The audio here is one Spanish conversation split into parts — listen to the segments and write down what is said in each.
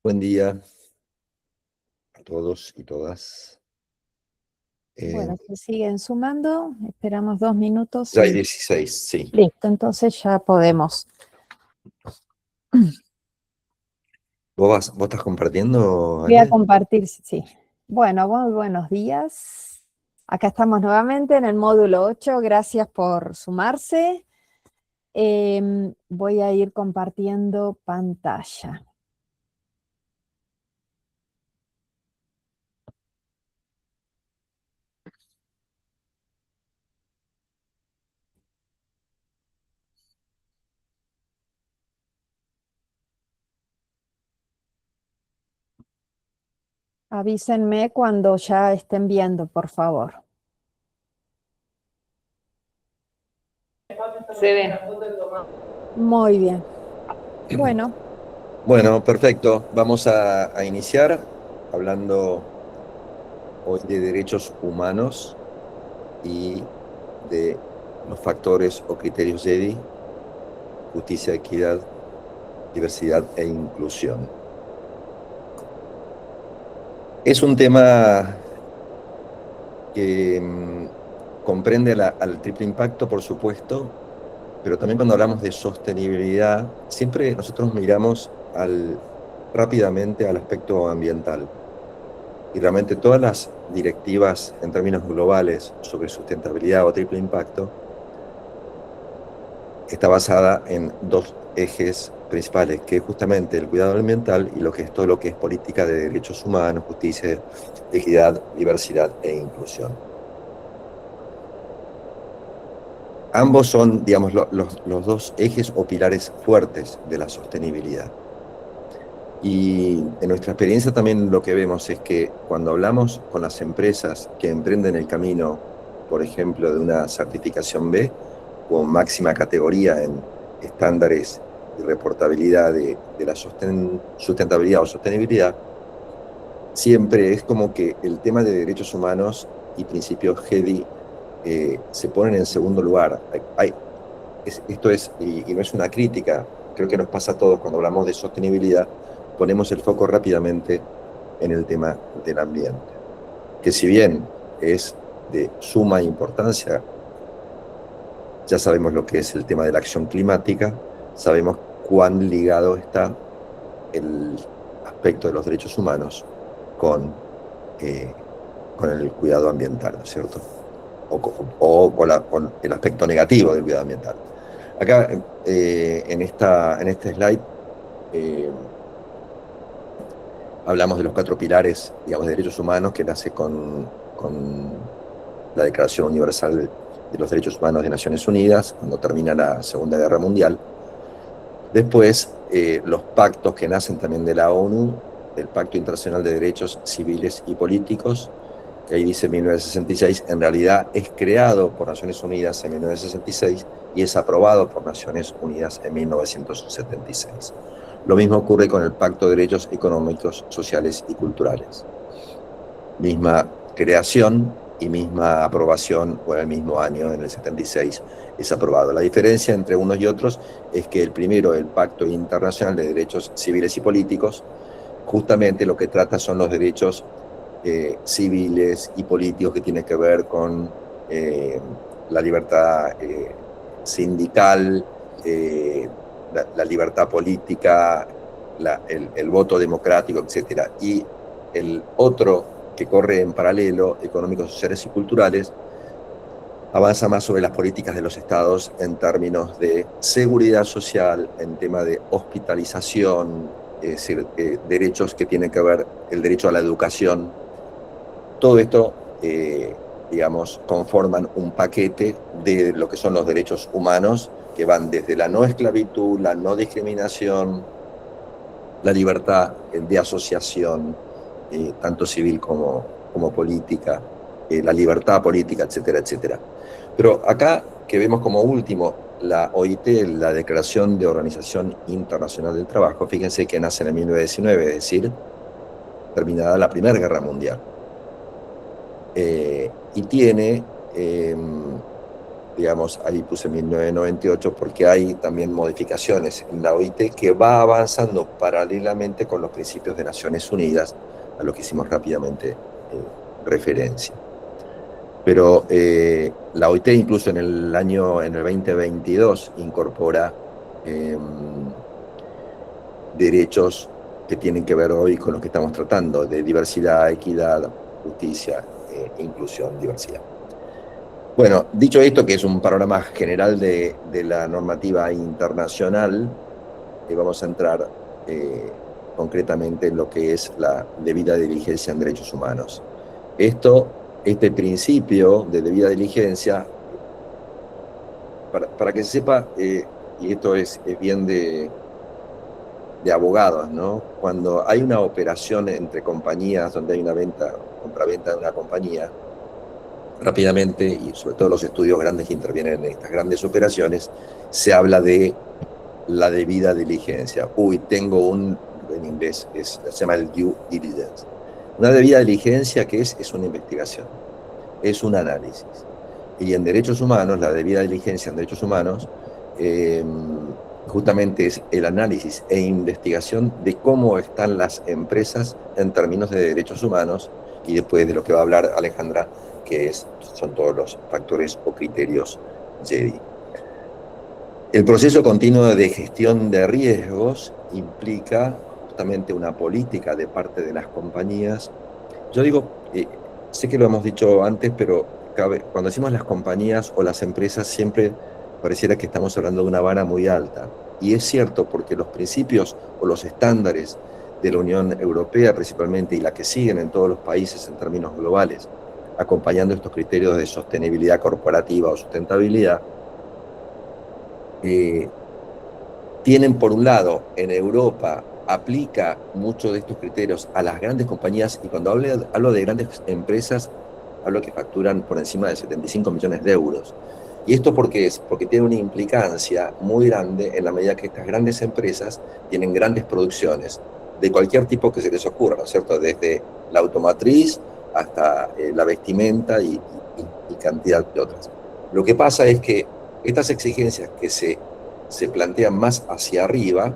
Buen día a todos y todas. Bueno, se siguen sumando, esperamos 2 minutos Ya hay y 16, sí. listo, entonces ya podemos. ¿Vos estás compartiendo, Voy a Ale? compartir, sí. Bueno, muy buenos días. Acá estamos nuevamente en el módulo 8. Gracias por sumarse. Voy a ir compartiendo pantalla. Avísenme cuando ya estén viendo, por favor. Se ve. Muy bien. Bueno, Bueno, perfecto. Vamos a iniciar hablando hoy de derechos humanos y de los factores o criterios JEDI: justicia, equidad, diversidad e inclusión. Es un tema que comprende al triple impacto, por supuesto, pero también cuando hablamos de sostenibilidad, siempre nosotros miramos rápidamente al aspecto ambiental. Y realmente todas las directivas en términos globales sobre sustentabilidad o triple impacto está basada en dos ejes principales, que es justamente el cuidado ambiental y todo lo que es política de derechos humanos, justicia, equidad, diversidad e inclusión. Ambos son, digamos, los dos ejes o pilares fuertes de la sostenibilidad. Y en nuestra experiencia también lo que vemos es que cuando hablamos con las empresas que emprenden el camino, por ejemplo, de una certificación B o máxima categoría en estándares y reportabilidad de la sustentabilidad o sostenibilidad, siempre es como que el tema de derechos humanos y principios GEDI se ponen en segundo lugar. Esto es, y no es una crítica, creo que nos pasa a todos cuando hablamos de sostenibilidad, ponemos el foco rápidamente en el tema del ambiente, que si bien es de suma importancia, ya sabemos lo que es el tema de la acción climática, sabemos cuán ligado está el aspecto de los derechos humanos con el cuidado ambiental, ¿no es cierto? O con el aspecto negativo del cuidado ambiental. Acá, en este slide, hablamos de los 4 pilares, digamos, de derechos humanos, que nace con la Declaración Universal de los Derechos Humanos de Naciones Unidas, cuando termina la Segunda Guerra Mundial. Después, los pactos que nacen también de la ONU, el Pacto Internacional de Derechos Civiles y Políticos, que ahí dice 1966, en realidad es creado por Naciones Unidas en 1966 y es aprobado por Naciones Unidas en 1976. Lo mismo ocurre con el Pacto de Derechos Económicos, Sociales y Culturales. Misma creación y misma aprobación, o en el mismo año, en el 76, es aprobado. La diferencia entre unos y otros es que el primero, el Pacto Internacional de Derechos Civiles y Políticos, justamente lo que trata son los derechos civiles y políticos que tienen que ver con la libertad sindical, la libertad política, el voto democrático, etc. Y el otro, que corre en paralelo, económicos, sociales y culturales, avanza más sobre las políticas de los estados en términos de seguridad social, en tema de hospitalización, es decir, derechos que tienen que ver, el derecho a la educación. Todo esto, digamos, conforman un paquete de lo que son los derechos humanos, que van desde la no esclavitud, la no discriminación, la libertad de asociación, tanto civil como política, la libertad política, etcétera, etcétera. Pero acá, que vemos como último la OIT, la Declaración de Organización Internacional del Trabajo, fíjense que nace en 1919, es decir, terminada la Primera Guerra Mundial. Y tiene digamos, ahí puse 1998, porque hay también modificaciones en la OIT que va avanzando paralelamente con los principios de Naciones Unidas, a lo que hicimos rápidamente referencia. Pero la OIT incluso en el 2022, incorpora derechos que tienen que ver hoy con lo que estamos tratando, de diversidad, equidad, justicia, inclusión, diversidad. Bueno, dicho esto, que es un panorama general de la normativa internacional, vamos a entrar concretamente en lo que es la debida diligencia en derechos humanos. Este principio de debida diligencia, para que se sepa, y esto es bien de abogados, ¿no? Cuando hay una operación entre compañías, donde hay una compraventa de una compañía, rápidamente, y sobre todo los estudios grandes que intervienen en estas grandes operaciones, se habla de la debida diligencia. Tengo en inglés, se llama el due diligence. Una debida diligencia, ¿qué es? Es una investigación, es un análisis. Y en derechos humanos, la debida diligencia en derechos humanos, justamente es el análisis e investigación de cómo están las empresas en términos de derechos humanos, y después de lo que va a hablar Alejandra, que son todos los factores o criterios JEDI. El proceso continuo de gestión de riesgos implica justamente una política de parte de las compañías. Yo digo, sé que lo hemos dicho antes, pero cuando decimos las compañías o las empresas, siempre pareciera que estamos hablando de una vara muy alta. Y es cierto, porque los principios o los estándares de la Unión Europea principalmente, y la que siguen en todos los países en términos globales, acompañando estos criterios de sostenibilidad corporativa o sustentabilidad, tienen, por un lado, en Europa aplica muchos de estos criterios a las grandes compañías, y cuando hablo de grandes empresas, hablo que facturan por encima de 75 millones de euros. ¿Y esto por qué es? Porque tiene una implicancia muy grande en la medida que estas grandes empresas tienen grandes producciones de cualquier tipo que se les ocurra, ¿no es cierto? Desde la automotriz hasta la vestimenta y cantidad de otras. Lo que pasa es que estas exigencias que se plantean más hacia arriba,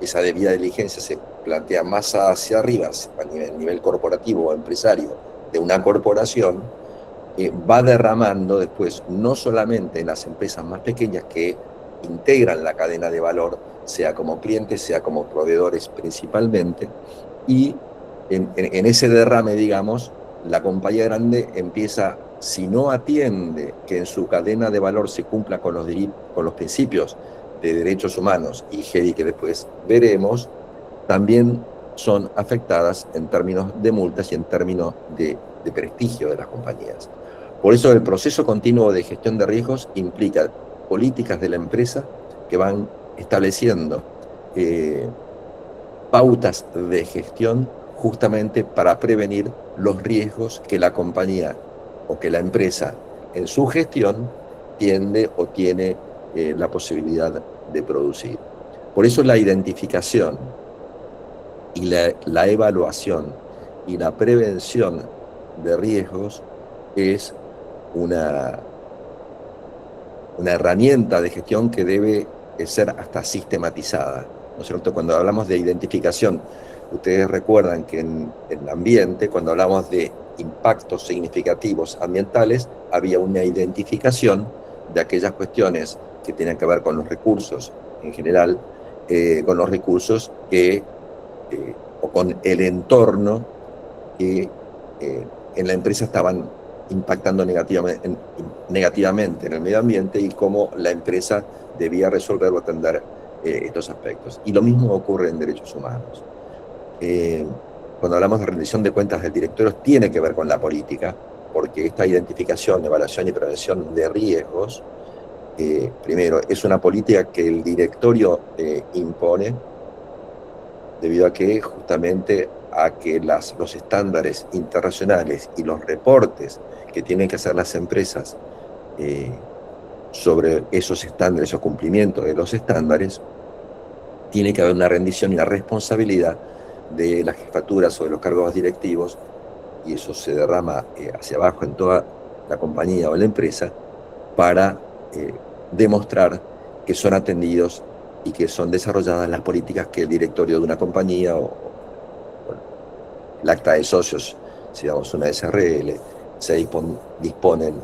esa debida diligencia se plantea más hacia arriba, a nivel corporativo o empresario de una corporación, va derramando después no solamente en las empresas más pequeñas que integran la cadena de valor, sea como clientes, sea como proveedores principalmente, y en ese derrame, digamos, la compañía grande empieza, si no atiende que en su cadena de valor se cumpla con los principios de derechos humanos y GEDI, que después veremos, también son afectadas en términos de multas y en términos de prestigio de las compañías. Por eso el proceso continuo de gestión de riesgos implica políticas de la empresa que van estableciendo pautas de gestión justamente para prevenir los riesgos que la compañía o que la empresa en su gestión tiende o tiene la posibilidad de producir. Por eso la identificación y la evaluación y la prevención de riesgos es una herramienta de gestión que debe ser hasta sistematizada, ¿no es cierto? Cuando hablamos de identificación, ustedes recuerdan que en el ambiente, cuando hablamos de impactos significativos ambientales, había una identificación de aquellas cuestiones que tenían que ver con los recursos en general, con los recursos o con el entorno que en la empresa estaban impactando negativamente en el medio ambiente, y cómo la empresa debía resolver o atender estos aspectos. Y lo mismo ocurre en derechos humanos. Cuando hablamos de rendición de cuentas del directorio, tiene que ver con la política, porque esta identificación, evaluación y prevención de riesgos, primero, es una política que el directorio impone, debido a que justamente a que los estándares internacionales y los reportes que tienen que hacer las empresas sobre esos estándares o cumplimiento de los estándares, tiene que haber una rendición y una responsabilidad de las jefaturas o de los cargos directivos, y eso se derrama hacia abajo en toda la compañía o la empresa, para demostrar que son atendidos y que son desarrolladas las políticas que el directorio de una compañía o el acta de socios, si damos una SRL, se disponen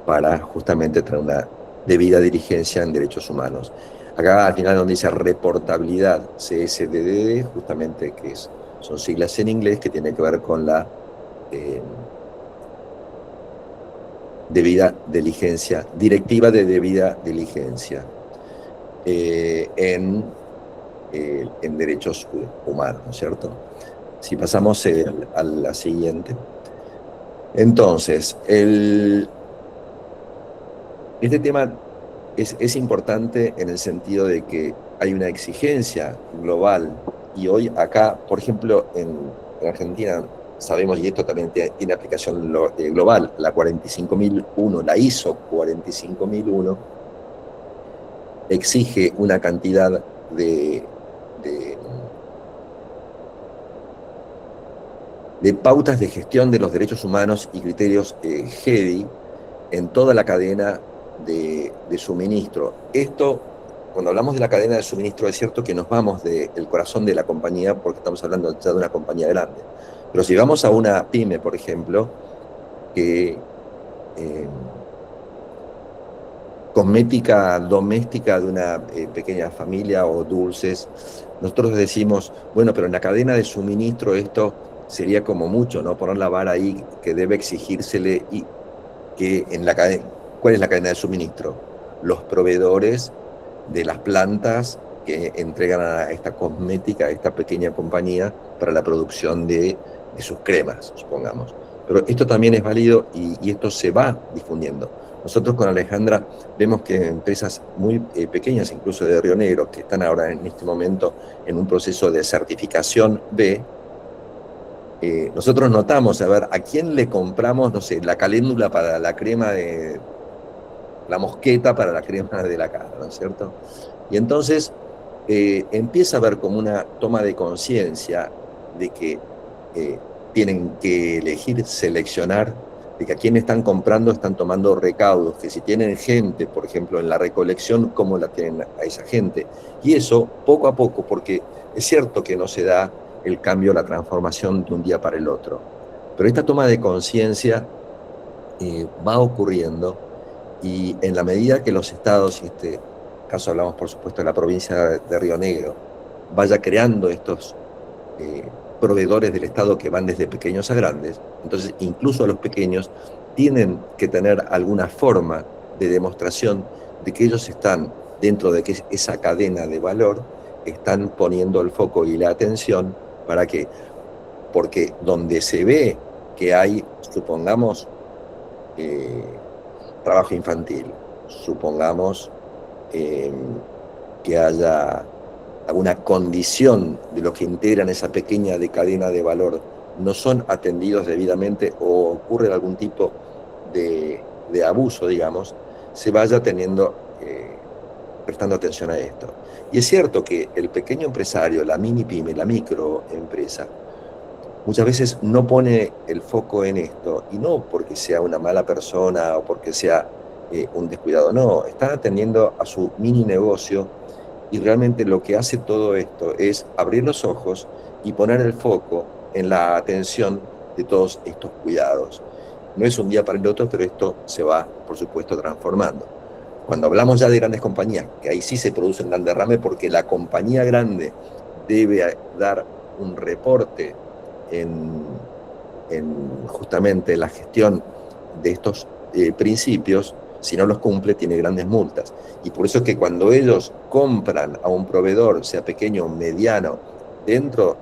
para justamente tener una debida diligencia en derechos humanos. Acá al final donde dice reportabilidad CSDDD, justamente que son siglas en inglés que tienen que ver con la debida diligencia, directiva de debida diligencia en derechos humanos, ¿no es cierto? Si pasamos a la siguiente. Entonces, este tema es importante en el sentido de que hay una exigencia global y hoy acá, por ejemplo, en Argentina, sabemos, y esto también tiene aplicación global, la 45001, la ISO 45001, exige una cantidad de pautas de gestión de los derechos humanos y criterios GEDI en toda la cadena de suministro. Esto, cuando hablamos de la cadena de suministro, es cierto que nos vamos del corazón de la compañía porque estamos hablando ya de una compañía grande. Pero si vamos a una pyme, por ejemplo, que cosmética doméstica de una pequeña familia o dulces, nosotros decimos, bueno, pero en la cadena de suministro esto sería como mucho, ¿no? Poner la vara ahí que debe exigírsele y que en la cadena, ¿cuál es la cadena de suministro? Los proveedores de las plantas que entregan a esta cosmética, a esta pequeña compañía, para la producción de sus cremas, supongamos. Pero esto también es válido y esto se va difundiendo. Nosotros con Alejandra vemos que empresas muy pequeñas, incluso de Río Negro, que están ahora en este momento en un proceso de certificación B, nosotros notamos, a ver, ¿a quién le compramos, no sé, la caléndula para la crema de la mosqueta para la crema de la cara, ¿no es cierto? Y entonces empieza a haber como una toma de conciencia de que tienen que elegir, seleccionar, de que a quién están comprando están tomando recaudos, que si tienen gente, por ejemplo, en la recolección, ¿cómo la tienen a esa gente? Y eso, poco a poco, porque es cierto que no se da el cambio, la transformación de un día para el otro, pero esta toma de conciencia va ocurriendo y en la medida que los estados, y en este caso hablamos por supuesto de la provincia de Río Negro, vaya creando estos proveedores del Estado que van desde pequeños a grandes, entonces incluso a los pequeños tienen que tener alguna forma de demostración de que ellos están dentro de que esa cadena de valor, están poniendo el foco y la atención para que, porque donde se ve que hay, supongamos, trabajo infantil, supongamos que haya alguna condición de los que integran esa pequeña cadena de valor, no son atendidos debidamente o ocurre algún tipo de abuso, digamos, se vaya prestando atención a esto. Y es cierto que el pequeño empresario, la mini pyme, la microempresa, muchas veces no pone el foco en esto, y no porque sea una mala persona o porque sea un descuidado, no, está atendiendo a su mini negocio y realmente lo que hace todo esto es abrir los ojos y poner el foco en la atención de todos estos cuidados. No es un día para el otro, pero esto se va, por supuesto, transformando. Cuando hablamos ya de grandes compañías, que ahí sí se produce un gran derrame porque la compañía grande debe dar un reporte en justamente la gestión de estos principios, si no los cumple, tiene grandes multas. Y por eso es que cuando ellos compran a un proveedor, sea pequeño o mediano, dentro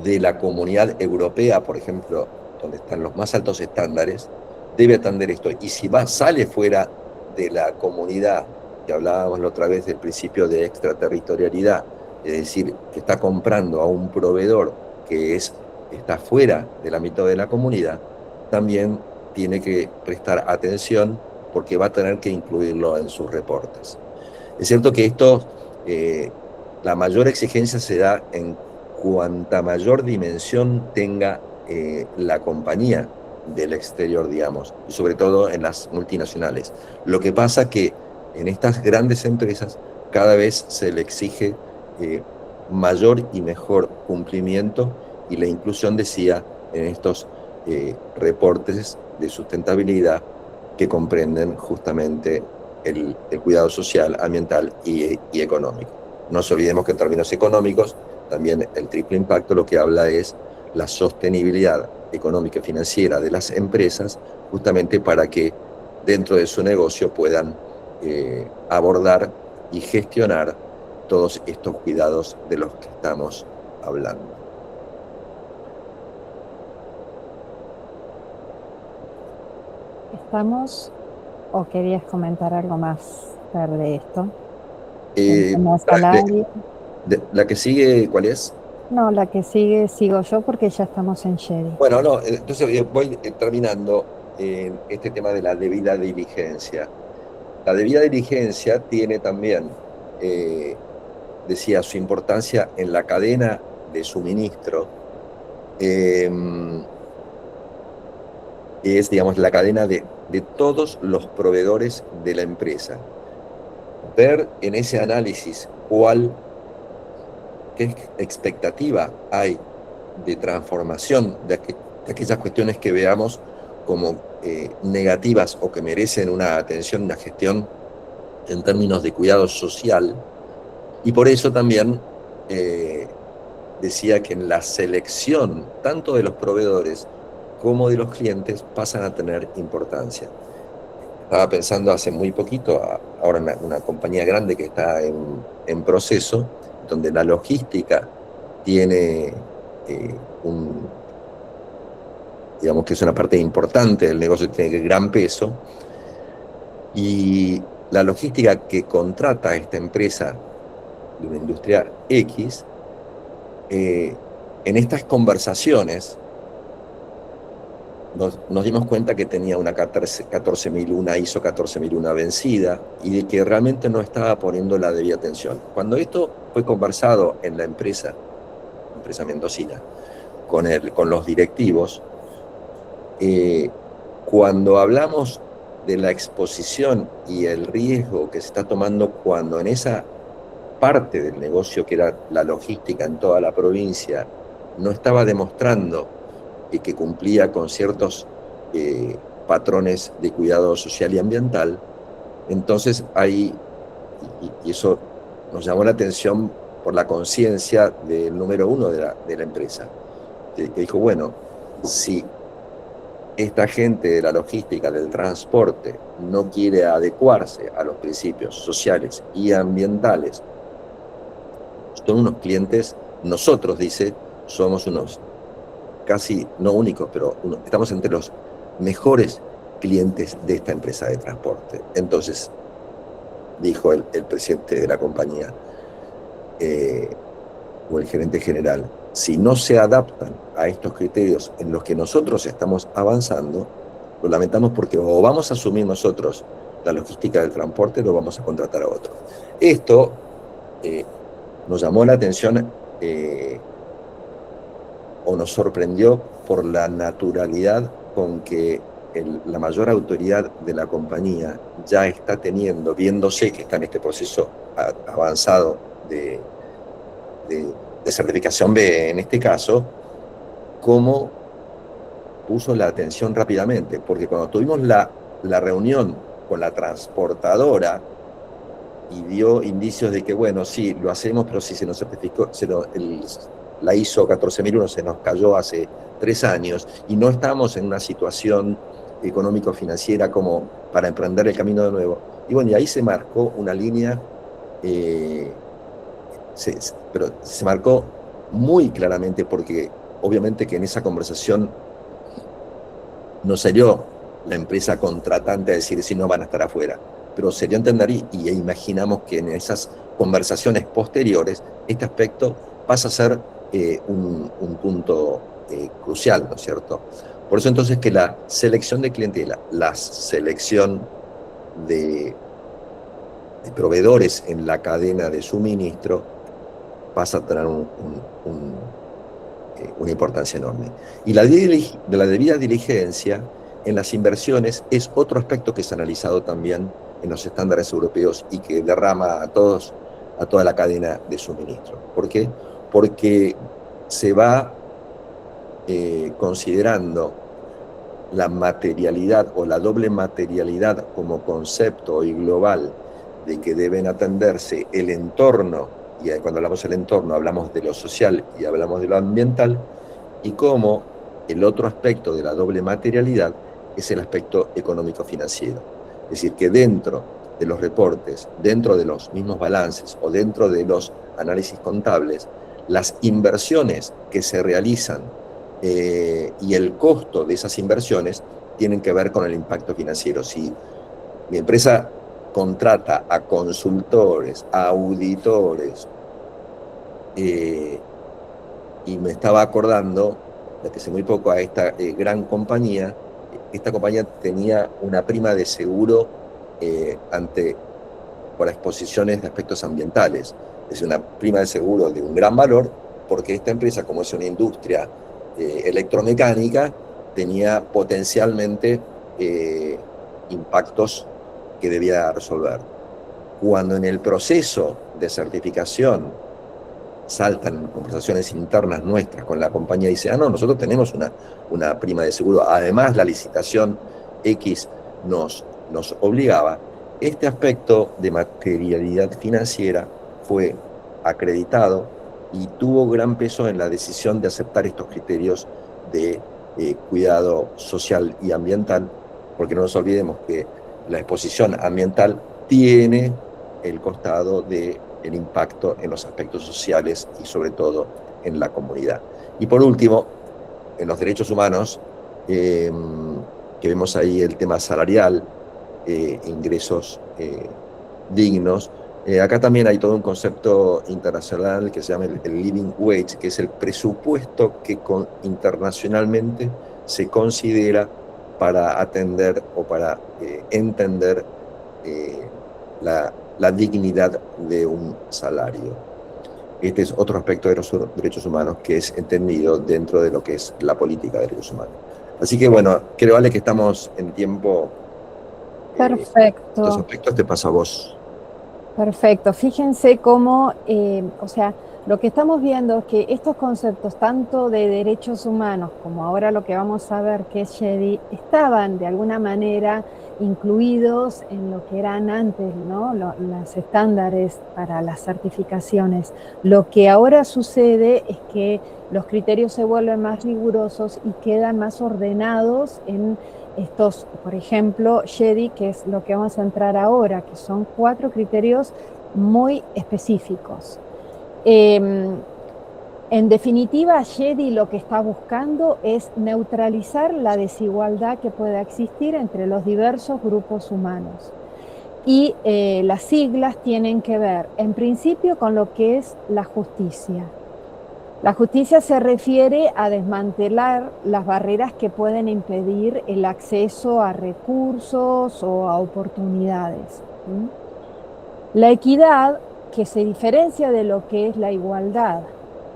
de la comunidad europea, por ejemplo, donde están los más altos estándares, debe atender esto. Y si sale fuera de la comunidad, que hablábamos la otra vez del principio de extraterritorialidad, es decir, que está comprando a un proveedor que está fuera del ámbito de la comunidad, también tiene que prestar atención porque va a tener que incluirlo en sus reportes. Es cierto que esto, la mayor exigencia se da en cuanta mayor dimensión tenga la compañía. del exterior, digamos, y sobre todo en las multinacionales. Lo que pasa que en estas grandes empresas cada vez se le exige mayor y mejor cumplimiento y la inclusión, decía, en estos reportes de sustentabilidad que comprenden justamente el cuidado social, ambiental y económico. No nos olvidemos que en términos económicos, también el triple impacto lo que habla es la sostenibilidad económica y financiera de las empresas, justamente para que dentro de su negocio puedan abordar y gestionar todos estos cuidados de los que estamos hablando. ¿Estamos o querías comentar algo más de esto? ¿El Eh, tema la, salario? la que sigue, ¿cuál es? No, la que sigue sigo yo porque ya estamos en Sherry. Bueno, no, entonces voy terminando en este tema de la debida diligencia. La debida diligencia tiene también, decía, su importancia en la cadena de suministro, eh, es, digamos, la cadena de todos los proveedores de la empresa. Ver en ese análisis qué expectativa hay de transformación de aquellas cuestiones que veamos como negativas o que merecen una atención, una gestión en términos de cuidado social. Y por eso también decía que en la selección tanto de los proveedores como de los clientes pasan a tener importancia. Estaba pensando hace muy poquito, ahora una compañía grande que está en proceso, donde la logística tiene digamos que es una parte importante del negocio, tiene gran peso, y la logística que contrata a esta empresa de una industria X, en estas conversaciones nos dimos cuenta que tenía una 14001, ISO 14001 vencida y de que realmente no estaba poniendo la debida atención. Cuando esto fue conversado en la empresa mendocina, con los directivos, cuando hablamos de la exposición y el riesgo que se está tomando cuando en esa parte del negocio que era la logística en toda la provincia no estaba demostrando que cumplía con ciertos patrones de cuidado social y ambiental, entonces ahí, y eso nos llamó la atención por la conciencia del número uno de la empresa, que dijo, bueno, si esta gente de la logística, del transporte, no quiere adecuarse a los principios sociales y ambientales, son unos clientes, nosotros, dice, somos unos casi no únicos, pero estamos entre los mejores clientes de esta empresa de transporte. Entonces, dijo el presidente de la compañía, o el gerente general, si no se adaptan a estos criterios en los que nosotros estamos avanzando, lo lamentamos porque o vamos a asumir nosotros la logística del transporte o vamos a contratar a otro. Esto nos llamó la atención o nos sorprendió por la naturalidad con que la mayor autoridad de la compañía ya está teniendo, viéndose que está en este proceso avanzado de certificación B en este caso, cómo puso la atención rápidamente, porque cuando tuvimos la reunión con la transportadora y dio indicios de que, bueno, sí, lo hacemos, pero si se nos certificó, la ISO 14001 se nos cayó hace 3 años y no estamos en una situación económico-financiera como para emprender el camino de nuevo. Y bueno, y ahí se marcó una línea, pero se marcó muy claramente porque obviamente que en esa conversación no salió la empresa contratante a decir si no van a estar afuera, pero se dio a entender y imaginamos que en esas conversaciones posteriores este aspecto pasa a ser un punto crucial, ¿no es cierto? Por eso entonces que la selección de clientela, la selección de proveedores en la cadena de suministro pasa a tener una importancia enorme. Y la debida diligencia en las inversiones es otro aspecto que es analizado también en los estándares europeos y que derrama a toda la cadena de suministro. ¿Por qué? Porque se va considerando la materialidad o la doble materialidad como concepto y global de que deben atenderse el entorno, y cuando hablamos del entorno hablamos de lo social y hablamos de lo ambiental, y cómo el otro aspecto de la doble materialidad es el aspecto económico-financiero. Es decir, que dentro de los reportes, dentro de los mismos balances o dentro de los análisis contables, las inversiones que se realizan y el costo de esas inversiones tienen que ver con el impacto financiero. Si mi empresa contrata a consultores, a auditores, y me estaba acordando, desde hace muy poco, a esta gran compañía. Esta compañía tenía una prima de seguro por exposiciones de aspectos ambientales. Es una prima de seguro de un gran valor, porque esta empresa, como es una industria electromecánica, tenía potencialmente impactos que debía resolver. Cuando en el proceso de certificación saltan conversaciones internas nuestras con la compañía y dice, no, nosotros tenemos una prima de seguro, además la licitación X nos obligaba, este aspecto de materialidad financiera fue acreditado y tuvo gran peso en la decisión de aceptar estos criterios de cuidado social y ambiental, porque no nos olvidemos que la exposición ambiental tiene el costado del impacto en los aspectos sociales y sobre todo en la comunidad. Y por último, en los derechos humanos, que vemos ahí el tema salarial, ingresos dignos. Acá también hay todo un concepto internacional que se llama el living wage, que es el presupuesto que internacionalmente se considera para atender o para entender la dignidad de un salario. Este es otro aspecto de los derechos humanos que es entendido dentro de lo que es la política de derechos humanos. Así que bueno, creo, Ale, que estamos en tiempo. Perfecto. Estos aspectos te paso a vos. Perfecto. Fíjense cómo, o sea, lo que estamos viendo es que estos conceptos, tanto de derechos humanos como ahora lo que vamos a ver que es SHDI, estaban de alguna manera incluidos en lo que eran antes, ¿no? Los estándares para las certificaciones. Lo que ahora sucede es que los criterios se vuelven más rigurosos y quedan más ordenados en estos, por ejemplo, SHDI, que es lo que vamos a entrar ahora, que son 4 criterios muy específicos. En definitiva, SHDI lo que está buscando es neutralizar la desigualdad que pueda existir entre los diversos grupos humanos. Y las siglas tienen que ver, en principio, con lo que es la justicia. La justicia se refiere a desmantelar las barreras que pueden impedir el acceso a recursos o a oportunidades. La equidad, que se diferencia de lo que es la igualdad,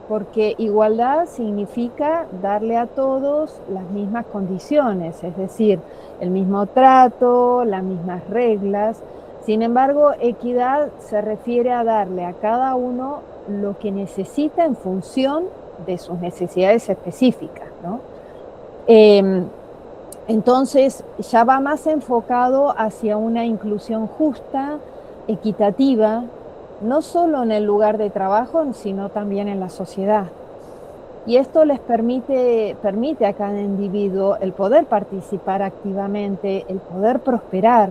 porque igualdad significa darle a todos las mismas condiciones, es decir, el mismo trato, las mismas reglas. Sin embargo, equidad se refiere a darle a cada uno lo que necesita en función de sus necesidades específicas, ¿no? Entonces, ya va más enfocado hacia una inclusión justa, equitativa, no solo en el lugar de trabajo, sino también en la sociedad. Y esto les permite a cada individuo el poder participar activamente, el poder prosperar,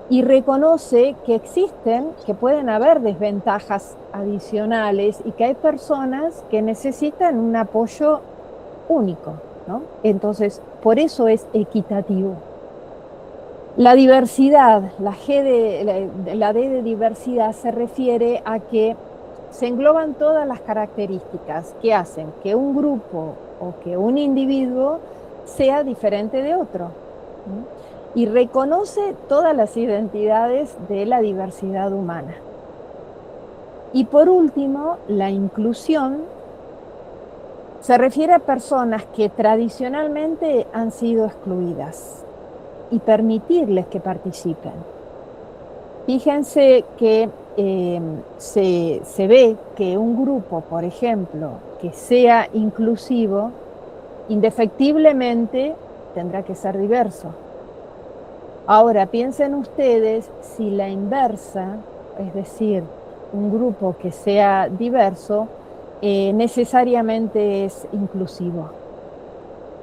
y reconoce que pueden haber desventajas adicionales y que hay personas que necesitan un apoyo único, ¿no? Entonces, por eso es equitativo. La diversidad, la D de diversidad se refiere a que se engloban todas las características que hacen que un grupo o que un individuo sea diferente de otro, ¿no? Y reconoce todas las identidades de la diversidad humana. Y por último, la inclusión Se refiere a personas que tradicionalmente han sido excluidas y permitirles que participen. Fíjense que se ve que un grupo, por ejemplo, que sea inclusivo, indefectiblemente tendrá que ser diverso. Ahora, piensen ustedes si la inversa, es decir, un grupo que sea diverso, necesariamente es inclusivo.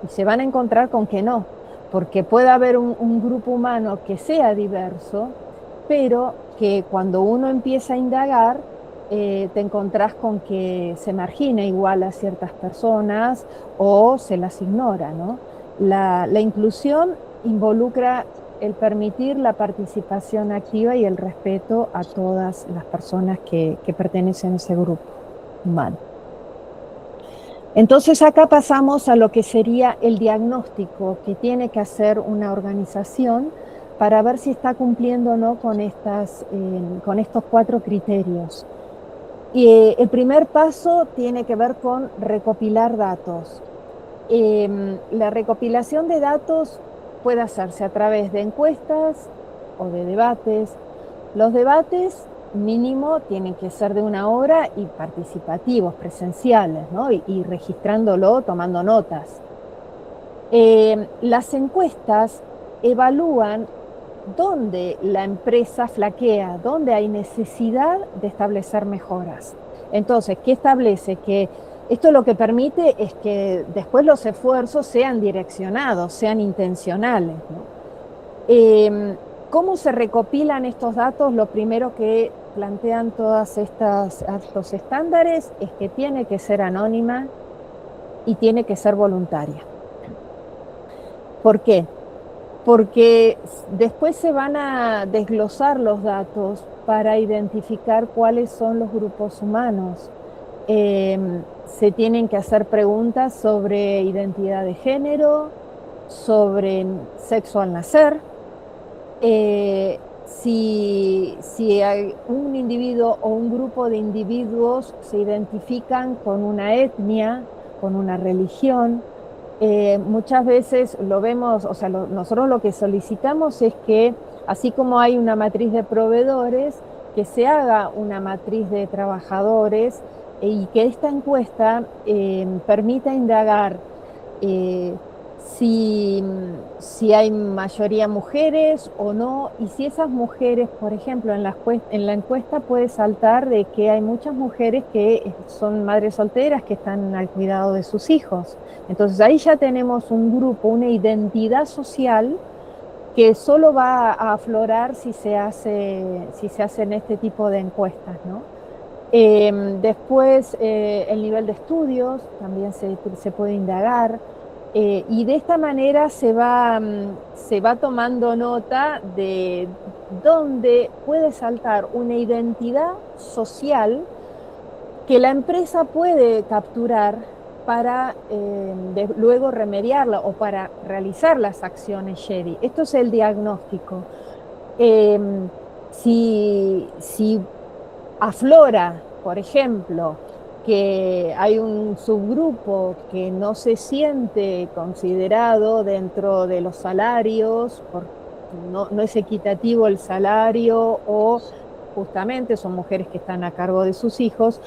Y se van a encontrar con que no, porque puede haber un grupo humano que sea diverso, pero que cuando uno empieza a indagar, te encontrás con que se margina igual a ciertas personas o se las ignora, ¿no? La inclusión involucra el permitir la participación activa y el respeto a todas las personas que pertenecen a ese grupo humano. Entonces acá pasamos a lo que sería el diagnóstico que tiene que hacer una organización para ver si está cumpliendo o no con estos 4 criterios. Y el primer paso tiene que ver con recopilar datos. La recopilación de datos puede hacerse a través de encuestas o de debates. Los debates mínimo tienen que ser de 1 hora y participativos, presenciales, ¿no? Y registrándolo, tomando notas. Las encuestas evalúan dónde la empresa flaquea, dónde hay necesidad de establecer mejoras. Entonces, ¿qué establece? Que esto lo que permite es que después los esfuerzos sean direccionados, sean intencionales, ¿no? ¿Cómo se recopilan estos datos? Lo primero que plantean todos estos estándares es que tiene que ser anónima y tiene que ser voluntaria. ¿Por qué? Porque después se van a desglosar los datos para identificar cuáles son los grupos humanos. Se tienen que hacer preguntas sobre identidad de género, sobre sexo al nacer, si hay un individuo o un grupo de individuos se identifican con una etnia, con una religión. Muchas veces lo vemos, o sea, nosotros lo que solicitamos es que, así como hay una matriz de proveedores, que se haga una matriz de trabajadores y que esta encuesta permita indagar si hay mayoría mujeres o no, y si esas mujeres, por ejemplo, en la encuesta puede saltar de que hay muchas mujeres que son madres solteras que están al cuidado de sus hijos. Entonces ahí ya tenemos un grupo, una identidad social que solo va a aflorar si se hacen este tipo de encuestas, ¿no? Después, el nivel de estudios también se puede indagar. Y de esta manera se va tomando nota de dónde puede saltar una identidad social que la empresa puede capturar para luego remediarla o para realizar las acciones SHEDI. Esto es el diagnóstico. Si aflora, por ejemplo, que hay un subgrupo que no se siente considerado dentro de los salarios, no es equitativo el salario o justamente son mujeres que están a cargo de sus hijos,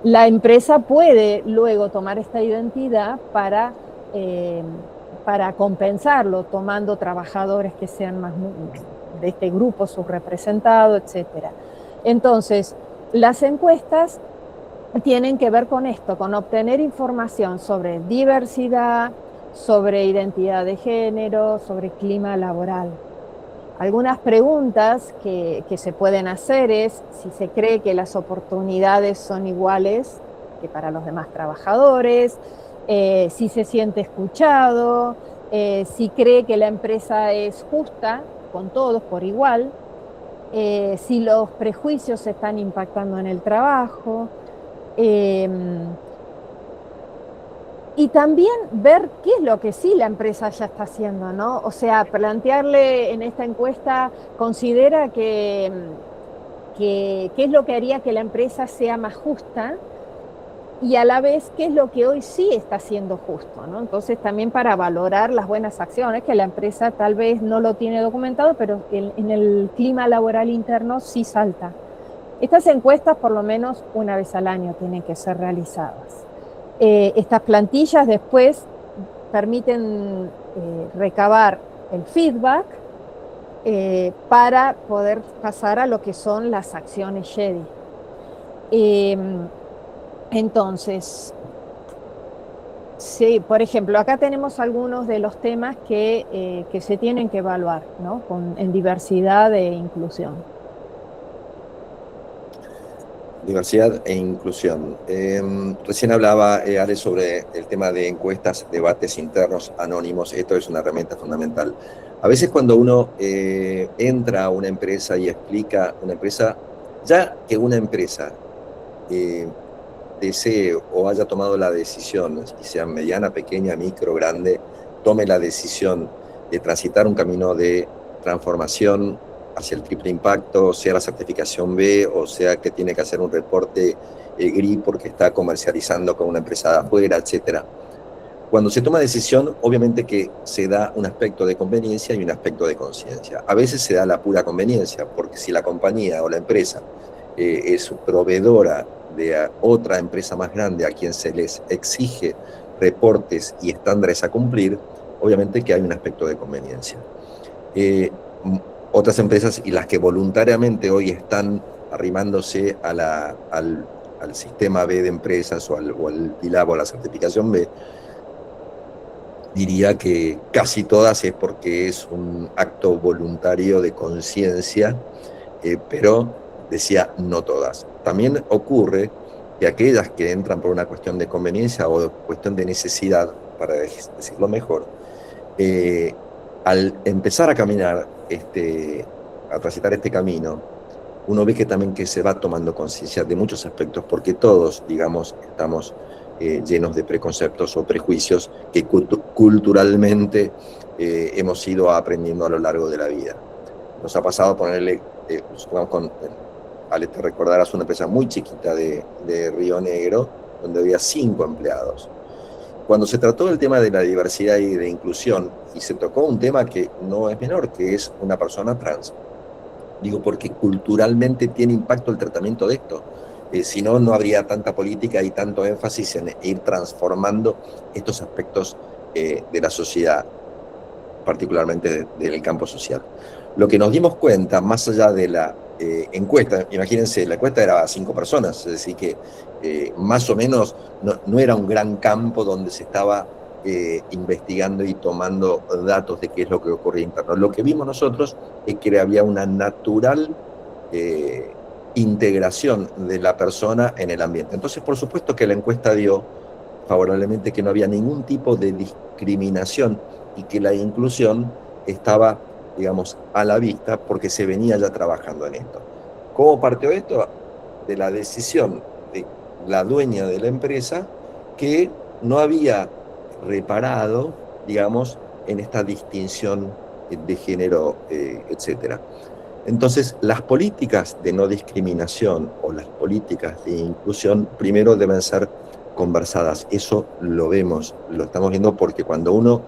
la empresa puede luego tomar esta identidad para compensarlo, tomando trabajadores que sean más de este grupo subrepresentado, etc. Entonces, las encuestas tienen que ver con esto, con obtener información sobre diversidad, sobre identidad de género, sobre clima laboral. Algunas preguntas que se pueden hacer es si se cree que las oportunidades son iguales que para los demás trabajadores, si se siente escuchado, si cree que la empresa es justa con todos por igual, si los prejuicios están impactando en el trabajo. Y también ver qué es lo que sí la empresa ya está haciendo, ¿no? O sea, plantearle en esta encuesta, considera que qué es lo que haría que la empresa sea más justa y a la vez qué es lo que hoy sí está siendo justo, ¿no? Entonces también para valorar las buenas acciones, que la empresa tal vez no lo tiene documentado, pero en el clima laboral interno sí salta. Estas encuestas por lo menos una vez al año tienen que ser realizadas. Estas plantillas después permiten recabar el feedback para poder pasar a lo que son las acciones SHEDI. Eh, entonces, sí, por ejemplo, acá tenemos algunos de los temas que se tienen que evaluar, ¿no? En diversidad e inclusión. Diversidad e inclusión. Recién hablaba, Ale, sobre el tema de encuestas, debates internos anónimos. Esto es una herramienta fundamental. A veces cuando uno entra a una empresa y explica una empresa, ya que una empresa eh, desee o haya tomado la decisión, y sea mediana, pequeña, micro, grande, tome la decisión de transitar un camino de transformación hacia el triple impacto, sea la certificación B, o sea que tiene que hacer un reporte GRI porque está comercializando con una empresa de afuera, etcétera. Cuando se toma decisión, obviamente que se da un aspecto de conveniencia y un aspecto de conciencia. A veces se da la pura conveniencia, porque si la compañía o la empresa es proveedora de otra empresa más grande a quien se les exige reportes y estándares a cumplir, obviamente que hay un aspecto de conveniencia. Eh, Otras empresas y las que voluntariamente hoy están arrimándose al sistema B de empresas o al PILAB o a la certificación B, diría que casi todas es porque es un acto voluntario de conciencia, pero decía no todas. También ocurre que aquellas que entran por una cuestión de conveniencia o cuestión de necesidad, para decirlo mejor, al empezar a caminar, a transitar este camino, uno ve que también que se va tomando conciencia de muchos aspectos, porque todos, digamos, estamos llenos de preconceptos o prejuicios que culturalmente hemos ido aprendiendo a lo largo de la vida. Nos ha pasado ponerle, Ale, te recordarás una empresa muy chiquita de Río Negro, donde había 5 empleados. Cuando se trató el tema de la diversidad y de inclusión, y se tocó un tema que no es menor, que es una persona trans, digo, porque culturalmente tiene impacto el tratamiento de esto. Si no, no habría tanta política y tanto énfasis en ir transformando estos aspectos de la sociedad, particularmente del campo social. Lo que nos dimos cuenta, más allá de la encuesta, imagínense, la encuesta era a 5 personas, es decir, que más o menos no era un gran campo donde se estaba investigando y tomando datos de qué es lo que ocurría interno. Lo que vimos nosotros es que había una natural integración de la persona en el ambiente. Entonces, por supuesto que la encuesta dio favorablemente que no había ningún tipo de discriminación y que la inclusión estaba, digamos, a la vista porque se venía ya trabajando en esto. ¿Cómo partió esto? De la decisión de la dueña de la empresa que no había reparado, digamos, en esta distinción de género, etcétera. Entonces, las políticas de no discriminación o las políticas de inclusión primero deben ser conversadas. Eso lo vemos, lo estamos viendo porque cuando uno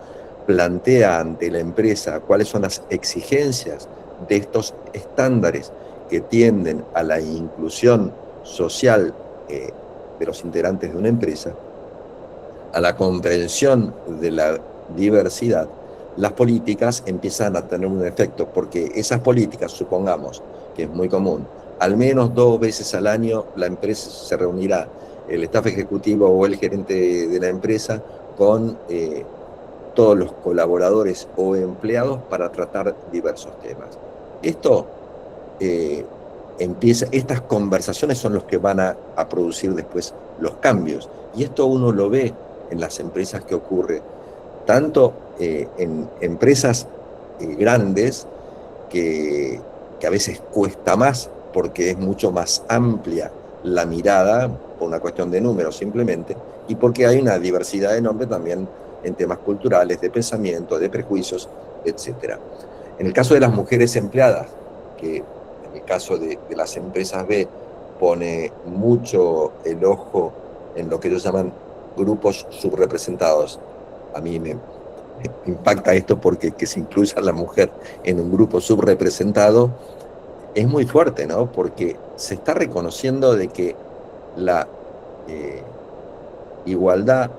plantea ante la empresa cuáles son las exigencias de estos estándares que tienden a la inclusión social de los integrantes de una empresa, a la comprensión de la diversidad, las políticas empiezan a tener un efecto, porque esas políticas, supongamos que es muy común, al menos 2 veces al año la empresa se reunirá, el staff ejecutivo o el gerente de la empresa con todos los colaboradores o empleados para tratar diversos temas. Esto estas conversaciones son los que van a producir después los cambios, y esto uno lo ve en las empresas que ocurre, tanto en empresas grandes que a veces cuesta más porque es mucho más amplia la mirada por una cuestión de números simplemente, y porque hay una diversidad enorme también en temas culturales, de pensamiento, de prejuicios, etc. En el caso de las mujeres empleadas, que en el caso de las empresas B pone mucho el ojo en lo que ellos llaman grupos subrepresentados. A mí me impacta esto porque que se incluya a la mujer en un grupo subrepresentado es muy fuerte, ¿no? Porque se está reconociendo de que la igualdad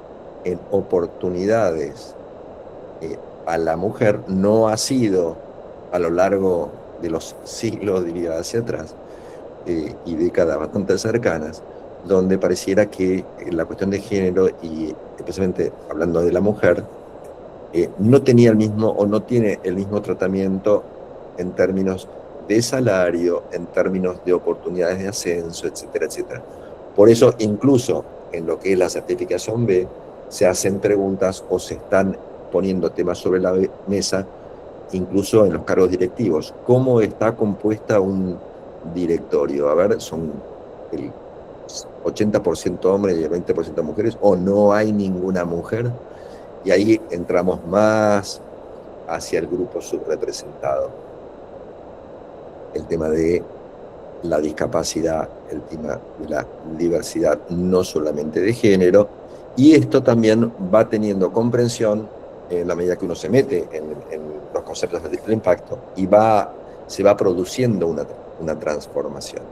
en oportunidades a la mujer no ha sido a lo largo de los siglos, diría, hacia atrás, y décadas bastante cercanas, donde pareciera que la cuestión de género, y especialmente hablando de la mujer, no tenía el mismo o no tiene el mismo tratamiento en términos de salario, en términos de oportunidades de ascenso, etcétera, etcétera. Por eso, incluso en lo que es la certificación B, se hacen preguntas o se están poniendo temas sobre la mesa, incluso en los cargos directivos. ¿Cómo está compuesta un directorio? A ver, son el 80% hombres y el 20% mujeres, o no hay ninguna mujer, y ahí entramos más hacia el grupo subrepresentado. El tema de la discapacidad, el tema de la diversidad, no solamente de género, y esto también va teniendo comprensión en la medida que uno se mete en los conceptos del impacto y se va produciendo una transformación.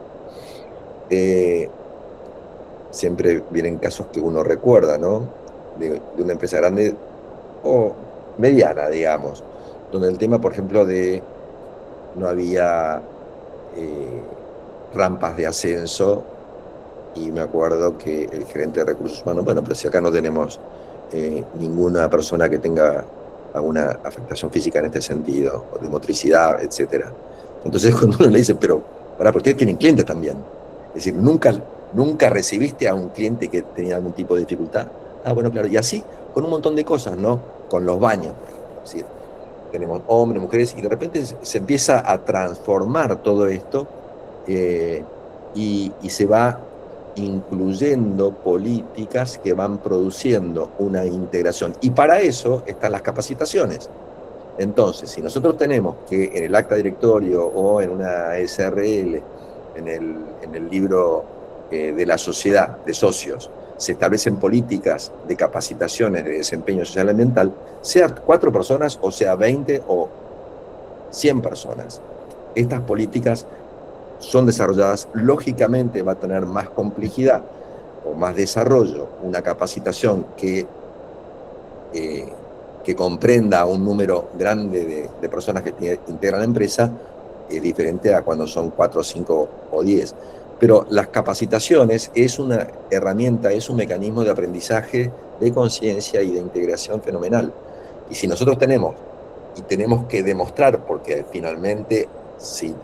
Siempre vienen casos que uno recuerda, ¿no? De una empresa grande o mediana, digamos, donde el tema, por ejemplo, de no había rampas de ascenso, y me acuerdo que el gerente de recursos humanos, bueno, pero si acá no tenemos ninguna persona que tenga alguna afectación física en este sentido, o de motricidad, etcétera. Entonces cuando uno le dice, pero, ¿por qué tienen clientes también? Es decir, nunca recibiste a un cliente que tenía algún tipo de dificultad. Ah, bueno, claro, y así con un montón de cosas, ¿no? Con los baños, por ejemplo. Es decir, tenemos hombres, mujeres, y de repente se empieza a transformar todo esto, y se va incluyendo políticas que van produciendo una integración. Y para eso están las capacitaciones. Entonces, si nosotros tenemos que en el acta directorio o en una SRL, en el libro de la sociedad de socios, se establecen políticas de capacitaciones de desempeño social y ambiental, sea 4 personas o sea 20 o 100 personas, estas políticas son desarrolladas, lógicamente va a tener más complejidad o más desarrollo, una capacitación que comprenda a un número grande de personas que integran la empresa, diferente a cuando son 4, 5 o 10. Pero las capacitaciones es una herramienta, es un mecanismo de aprendizaje, de conciencia y de integración fenomenal. Y si nosotros tenemos que demostrar, porque finalmente, si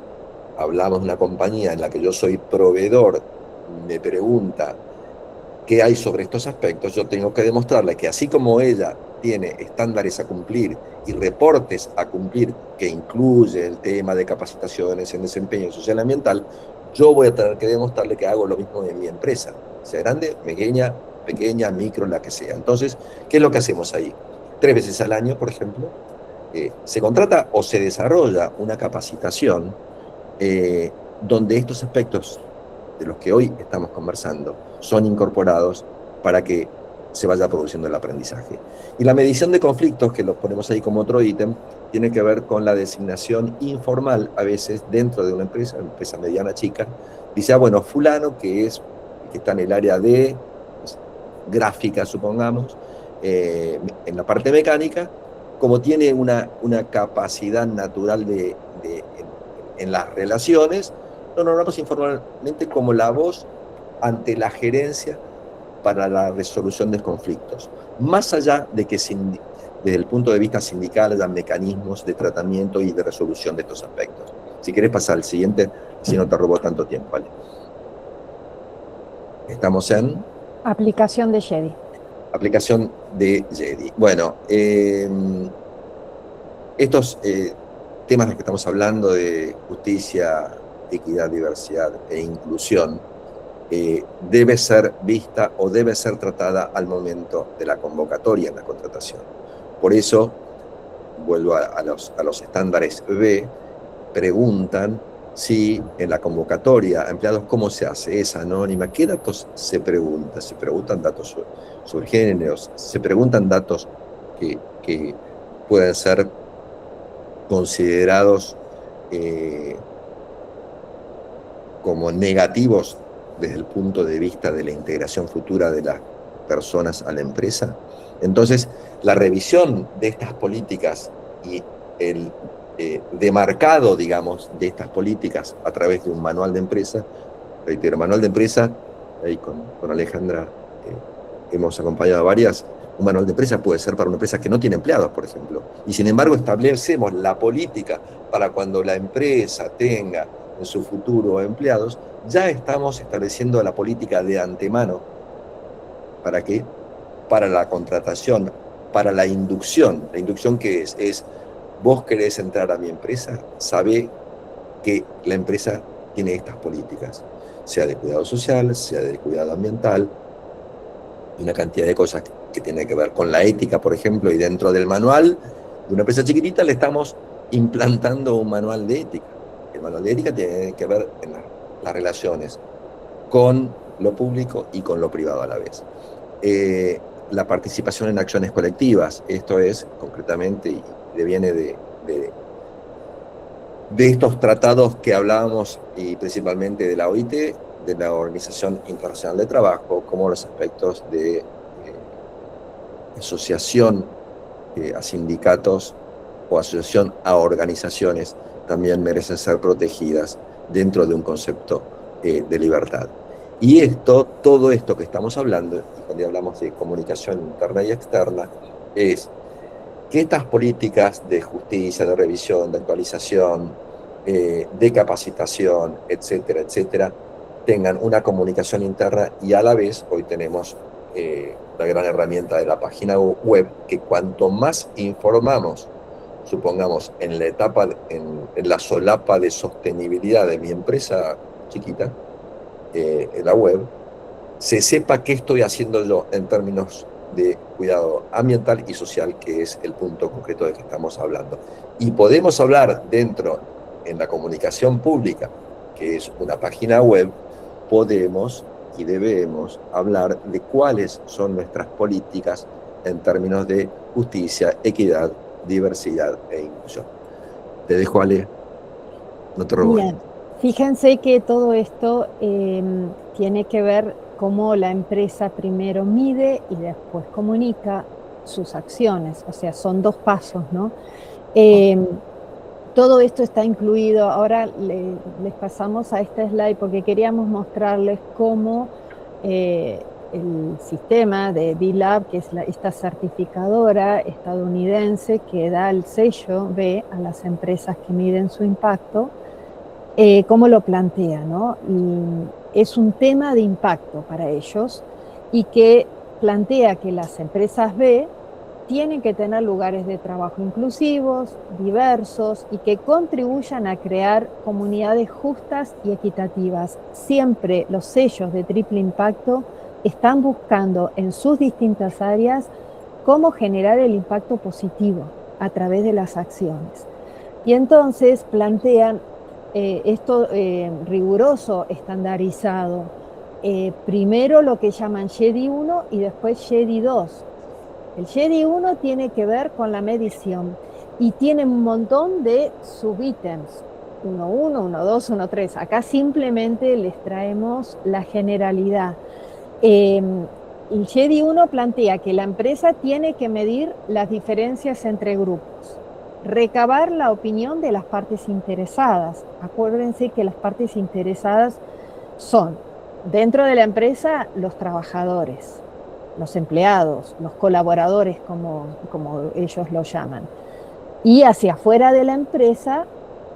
hablamos de una compañía en la que yo soy proveedor, me pregunta qué hay sobre estos aspectos, yo tengo que demostrarle que así como ella tiene estándares a cumplir y reportes a cumplir, que incluye el tema de capacitaciones en desempeño social y ambiental, yo voy a tener que demostrarle que hago lo mismo en mi empresa, sea grande, pequeña, micro, la que sea. Entonces, ¿qué es lo que hacemos ahí? 3 veces al año, por ejemplo, se contrata o se desarrolla una capacitación donde estos aspectos de los que hoy estamos conversando son incorporados para que se vaya produciendo el aprendizaje. Y la medición de conflictos, que los ponemos ahí como otro ítem, tiene que ver con la designación informal, a veces dentro de una empresa mediana, chica, dice, bueno, fulano, que está en el área de pues, gráfica, supongamos, en la parte mecánica, como tiene una capacidad natural en las relaciones, lo nombramos informalmente como la voz ante la gerencia para la resolución de conflictos. Más allá de que desde el punto de vista sindical haya mecanismos de tratamiento y de resolución de estos aspectos. Si querés pasar al siguiente, si no te robó tanto tiempo, ¿vale? Estamos en... Aplicación de JEDI. Aplicación de JEDI. Bueno, estos temas de los que estamos hablando de justicia, equidad, diversidad e inclusión, debe ser vista o debe ser tratada al momento de la convocatoria en la contratación. Por eso, vuelvo a los estándares B, preguntan si en la convocatoria a empleados, ¿cómo se hace? Es anónima. ¿Qué datos se pregunta? Se preguntan datos sobre géneros, se preguntan datos que pueden ser considerados como negativos desde el punto de vista de la integración futura de las personas a la empresa. Entonces, la revisión de estas políticas y el demarcado, digamos, de estas políticas a través de un manual de empresa, reitero, manual de empresa, ahí con Alejandra hemos acompañado a varias. Un manual de empresa puede ser para una empresa que no tiene empleados, por ejemplo, y sin embargo establecemos la política para cuando la empresa tenga en su futuro empleados, ya estamos estableciendo la política de antemano. ¿Para qué? Para la contratación, para la inducción. La inducción, ¿qué es? Es, vos querés entrar a mi empresa, sabé que la empresa tiene estas políticas, sea de cuidado social, sea de cuidado ambiental, y una cantidad de cosas que tienen que ver con la ética, por ejemplo, y dentro del manual de una empresa chiquitita le estamos implantando un manual de ética. El manual de ética tiene que ver en las relaciones con lo público y con lo privado a la vez. La participación en acciones colectivas, esto es concretamente, y viene de estos tratados que hablábamos, y principalmente de la OIT, de la Organización Internacional de Trabajo, como los aspectos de asociación a sindicatos o asociación a organizaciones también merecen ser protegidas dentro de un concepto de libertad. Y esto, todo esto que estamos hablando, y cuando hablamos de comunicación interna y externa, es que estas políticas de justicia, de revisión, de actualización, de capacitación, etcétera, etcétera, tengan una comunicación interna, y a la vez hoy tenemos la gran herramienta de la página web, que cuanto más informamos, supongamos en la etapa, en la solapa de sostenibilidad de mi empresa chiquita, en la web, se sepa qué estoy haciendo yo en términos de cuidado ambiental y social, que es el punto concreto de que estamos hablando. Y podemos hablar dentro, en la comunicación pública, que es una página web, podemos y debemos hablar de cuáles son nuestras políticas en términos de justicia, equidad, diversidad e inclusión. Te dejo, Ale, no te robo. Bien, fíjense que todo esto tiene que ver cómo la empresa primero mide y después comunica sus acciones, o sea, son dos pasos, ¿no? Todo esto está incluido. Ahora les pasamos a este slide porque queríamos mostrarles cómo el sistema de B-Lab, que es esta certificadora estadounidense que da el sello B a las empresas que miden su impacto, cómo lo plantea, ¿no? Y es un tema de impacto para ellos, y que plantea que las empresas B tienen que tener lugares de trabajo inclusivos, diversos, y que contribuyan a crear comunidades justas y equitativas. Siempre los sellos de triple impacto están buscando en sus distintas áreas cómo generar el impacto positivo a través de las acciones. Y entonces plantean esto riguroso, estandarizado. Primero lo que llaman SHEDI 1 y después SHEDI 2. El SHEDI 1 tiene que ver con la medición y tiene un montón de subítems, 1.1, 1.2, 1.3. Acá simplemente les traemos la generalidad. El SHEDI 1 plantea que la empresa tiene que medir las diferencias entre grupos, recabar la opinión de las partes interesadas. Acuérdense que las partes interesadas son, dentro de la empresa, los trabajadores, los empleados, los colaboradores, como ellos lo llaman. Y hacia afuera de la empresa,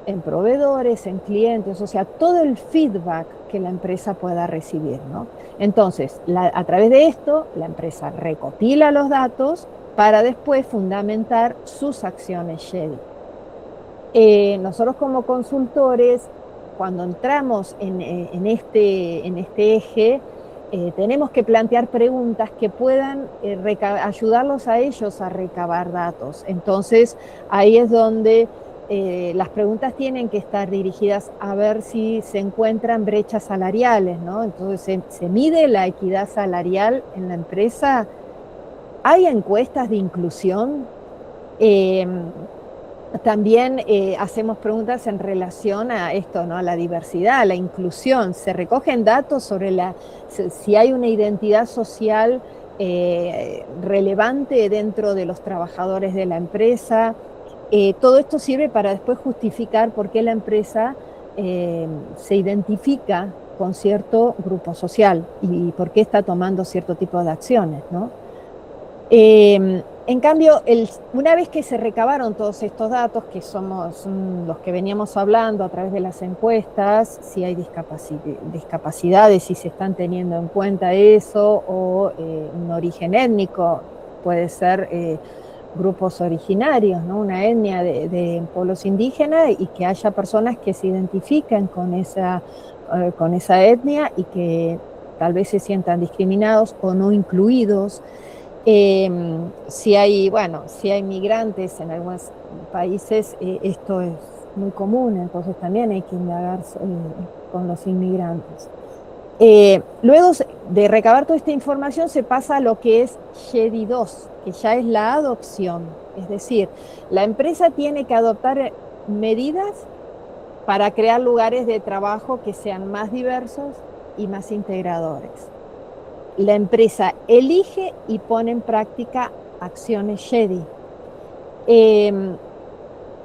en proveedores, en clientes, o sea, todo el feedback que la empresa pueda recibir, ¿no? Entonces, a través de esto, la empresa recopila los datos para después fundamentar sus acciones SHEDI. Nosotros como consultores, cuando entramos en este eje, tenemos que plantear preguntas que puedan ayudarlos a ellos a recabar datos. Entonces, ahí es donde las preguntas tienen que estar dirigidas a ver si se encuentran brechas salariales, ¿no? Entonces, ¿se mide la equidad salarial en la empresa? ¿Hay encuestas de inclusión? También hacemos preguntas en relación a esto, ¿no? A la diversidad, a la inclusión. Se recogen datos sobre si hay una identidad social relevante dentro de los trabajadores de la empresa. Todo esto sirve para después justificar por qué la empresa se identifica con cierto grupo social y por qué está tomando cierto tipo de acciones, ¿no? En cambio, una vez que se recabaron todos estos datos, que son los que veníamos hablando a través de las encuestas, si hay discapacidades, si se están teniendo en cuenta eso, o un origen étnico, puede ser grupos originarios, ¿no? Una etnia de pueblos indígenas, y que haya personas que se identifiquen con esa etnia y que tal vez se sientan discriminados o no incluidos. Si hay migrantes en algunos países, esto es muy común, entonces también hay que indagar con los inmigrantes. Luego de recabar toda esta información se pasa a lo que es SHEDI 2, que ya es la adopción. Es decir, la empresa tiene que adoptar medidas para crear lugares de trabajo que sean más diversos y más integradores. La empresa elige y pone en práctica acciones SHEDI.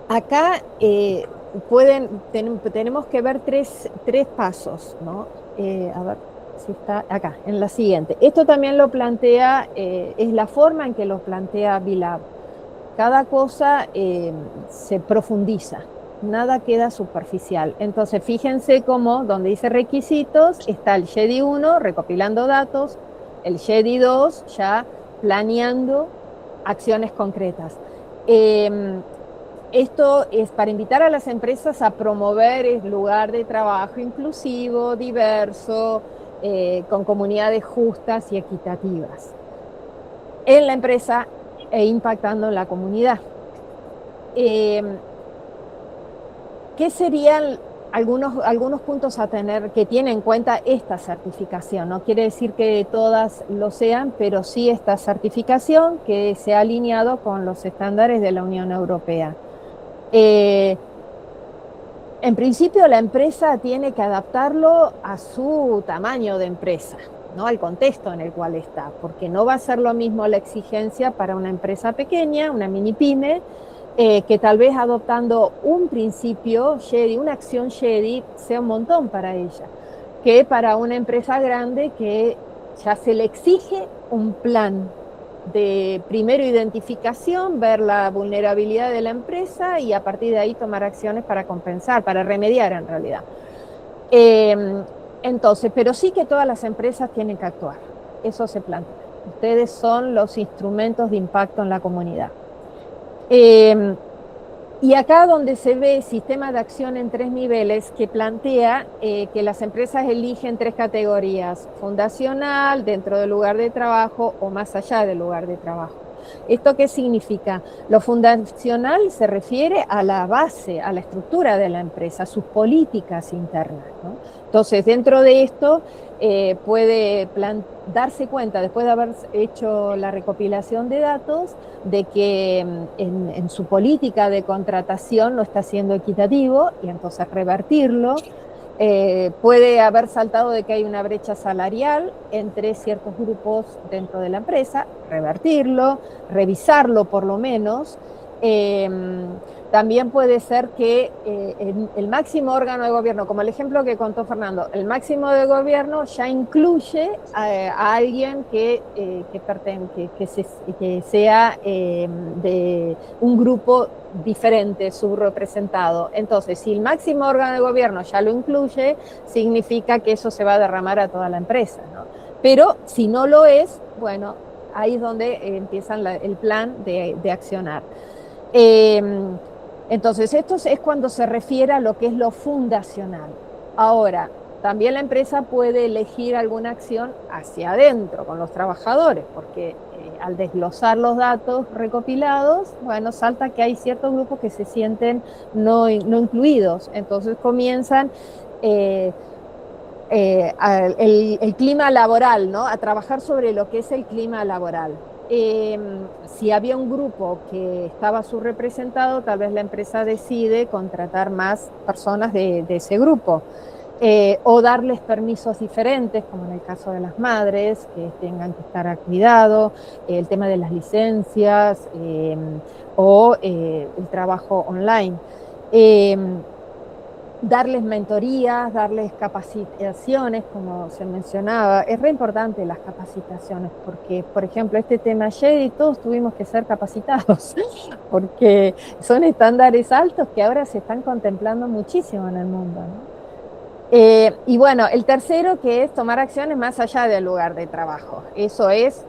Acá tenemos que ver tres pasos, ¿no? A ver si está acá, en la siguiente. Esto también lo plantea, es la forma en que lo plantea B-Lab. Cada cosa se profundiza, nada queda superficial. Entonces, fíjense cómo, donde dice requisitos, está el SHEDI 1, recopilando datos, el SHEDI 2, ya planeando acciones concretas. Esto es para invitar a las empresas a promover el lugar de trabajo inclusivo, diverso, con comunidades justas y equitativas en la empresa e impactando en la comunidad. ¿Qué serían algunos puntos a tener que tiene en cuenta esta certificación? No quiere decir que todas lo sean, pero sí esta certificación que se ha alineado con los estándares de la Unión Europea. En principio, la empresa tiene que adaptarlo a su tamaño de empresa, ¿no? Al contexto en el cual está, porque no va a ser lo mismo la exigencia para una empresa pequeña, una mini pyme, que tal vez adoptando un principio SHEDI, una acción SHEDI, sea un montón para ella, que para una empresa grande que ya se le exige un plan de primero identificación, ver la vulnerabilidad de la empresa y a partir de ahí tomar acciones para compensar, para remediar en realidad. Entonces, pero sí que todas las empresas tienen que actuar, eso se plantea. Ustedes son los instrumentos de impacto en la comunidad. Y acá donde se ve sistema de acción en 3 niveles que plantea que las empresas eligen 3 categorías: fundacional, dentro del lugar de trabajo o más allá del lugar de trabajo. ¿Esto qué significa? Lo fundacional se refiere a la base, a la estructura de la empresa, a sus políticas internas, ¿no? Entonces, dentro de esto puede darse cuenta, después de haber hecho la recopilación de datos, de que en su política de contratación no está siendo equitativo y entonces revertirlo. Puede haber saltado de que hay una brecha salarial entre ciertos grupos dentro de la empresa, revertirlo, revisarlo por lo menos. También puede ser que el máximo órgano de gobierno, como el ejemplo que contó Fernando, el máximo de gobierno ya incluye a alguien que sea de un grupo diferente, subrepresentado. Entonces, si el máximo órgano de gobierno ya lo incluye, significa que eso se va a derramar a toda la empresa, ¿no? Pero si no lo es, bueno, ahí es donde empiezan el plan de accionar. Entonces, esto es cuando se refiere a lo que es lo fundacional. Ahora, también la empresa puede elegir alguna acción hacia adentro, con los trabajadores, porque al desglosar los datos recopilados, bueno, salta que hay ciertos grupos que se sienten no incluidos. Entonces comienzan el clima laboral, ¿no? A trabajar sobre lo que es el clima laboral. Si había un grupo que estaba subrepresentado, tal vez la empresa decide contratar más personas de ese grupo. O darles permisos diferentes, como en el caso de las madres, que tengan que estar a cuidado, el tema de las licencias o el trabajo online. Darles mentorías, darles capacitaciones, como se mencionaba. Es re importante las capacitaciones, porque, por ejemplo, este tema JEDI, todos tuvimos que ser capacitados, porque son estándares altos que ahora se están contemplando muchísimo en el mundo, ¿no? Y bueno, el tercero, que es tomar acciones más allá del lugar de trabajo. Eso es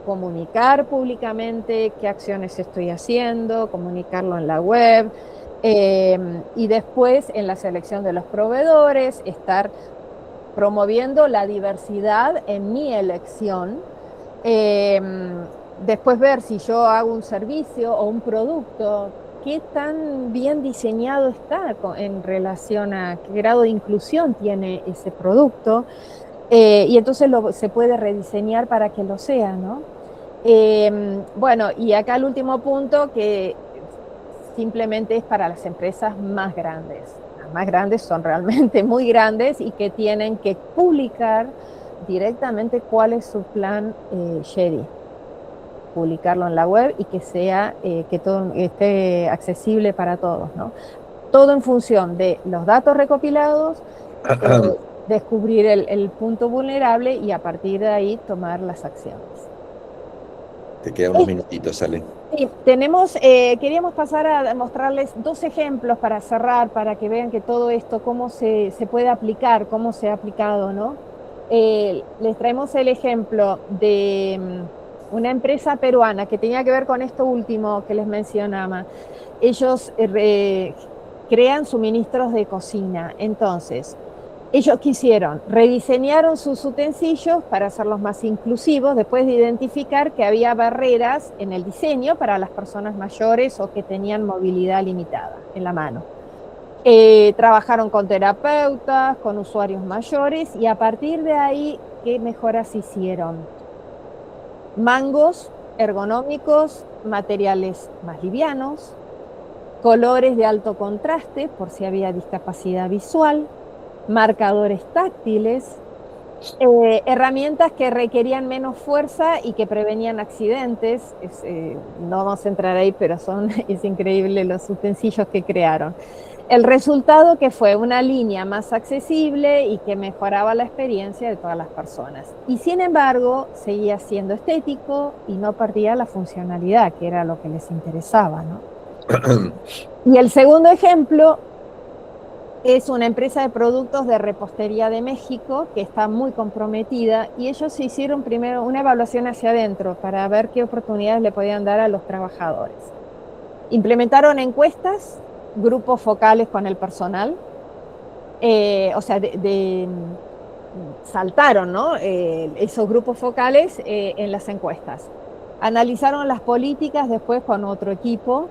comunicar públicamente qué acciones estoy haciendo, comunicarlo en la web, y después en la selección de los proveedores, estar promoviendo la diversidad en mi elección. Después ver si yo hago un servicio o un producto, qué tan bien diseñado está en relación a qué grado de inclusión tiene ese producto, y entonces se puede rediseñar para que lo sea, ¿no? Bueno, y acá el último punto, que simplemente es para las empresas más grandes. Las más grandes son realmente muy grandes y que tienen que publicar directamente cuál es su plan JEDI. Publicarlo en la web y que sea, que todo esté accesible para todos, ¿no? Todo en función de los datos recopilados, descubrir el punto vulnerable y a partir de ahí tomar las acciones. Te quedan unos minutitos, Ale. Sí, queríamos pasar a mostrarles 2 ejemplos para cerrar, para que vean que todo esto, cómo se puede aplicar, cómo se ha aplicado, ¿no? Les traemos el ejemplo de una empresa peruana que tenía que ver con esto último que les mencionaba. Ellos crean suministros de cocina. Entonces, ellos rediseñaron sus utensilios para hacerlos más inclusivos, después de identificar que había barreras en el diseño para las personas mayores o que tenían movilidad limitada en la mano. Trabajaron con terapeutas, con usuarios mayores, y a partir de ahí, ¿qué mejoras hicieron? Mangos ergonómicos, materiales más livianos, colores de alto contraste por si había discapacidad visual, marcadores táctiles, herramientas que requerían menos fuerza y que prevenían accidentes. No vamos a entrar ahí, pero es increíble los utensilios que crearon. El resultado, que fue una línea más accesible y que mejoraba la experiencia de todas las personas. Y sin embargo, seguía siendo estético y no perdía la funcionalidad, que era lo que les interesaba, ¿no? Y el segundo ejemplo es una empresa de productos de repostería de México que está muy comprometida, y ellos se hicieron primero una evaluación hacia adentro para ver qué oportunidades le podían dar a los trabajadores. Implementaron encuestas, grupos focales con el personal, saltaron, ¿no? Esos grupos focales en las encuestas. Analizaron las políticas después con otro equipo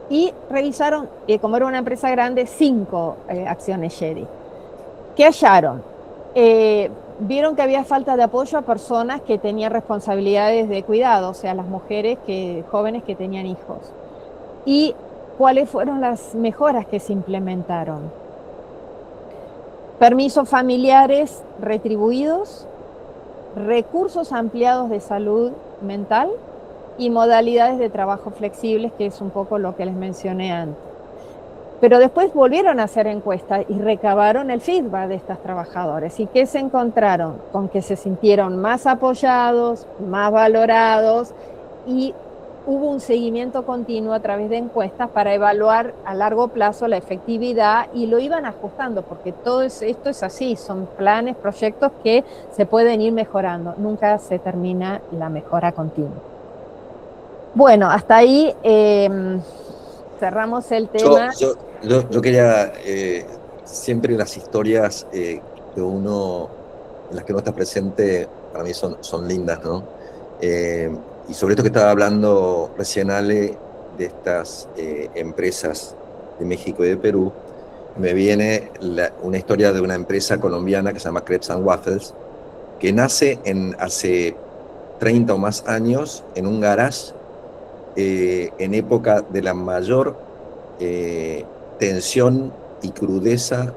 y revisaron, como era una empresa grande, 5 acciones JEDI. ¿Qué hallaron? Vieron que había falta de apoyo a personas que tenían responsabilidades de cuidado, o sea, las mujeres jóvenes que tenían hijos. ¿Y cuáles fueron las mejoras que se implementaron? Permisos familiares retribuidos, recursos ampliados de salud mental y modalidades de trabajo flexibles, que es un poco lo que les mencioné antes. Pero después volvieron a hacer encuestas y recabaron el feedback de estas trabajadoras. ¿Y qué se encontraron? Con que se sintieron más apoyados, más valorados, y hubo un seguimiento continuo a través de encuestas para evaluar a largo plazo la efectividad, y lo iban ajustando, porque todo esto es así, son planes, proyectos que se pueden ir mejorando, nunca se termina la mejora continua. Bueno, hasta ahí cerramos el tema. Yo quería, siempre las historias en las que uno está presente, para mí son lindas, ¿no? y sobre esto que estaba hablando recién Ale, de estas empresas de México y de Perú, me viene una historia de una empresa colombiana que se llama Crepes and Waffles, que nace hace 30 o más años en un garage en época de la mayor tensión y crudeza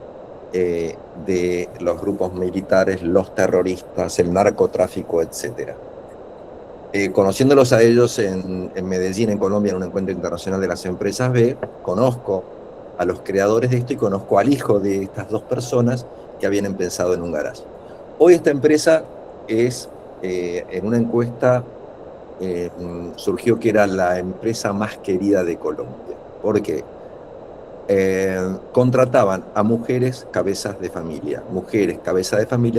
de los grupos militares, los terroristas, el narcotráfico, etcétera. Conociéndolos a ellos en Medellín, en Colombia, en un encuentro internacional de las empresas B, conozco a los creadores de esto y conozco al hijo de estas dos personas que habían pensado en un garage. Hoy esta empresa es, en una encuesta, surgió que era la empresa más querida de Colombia. ¿Por qué? Contrataban a mujeres cabezas de familia,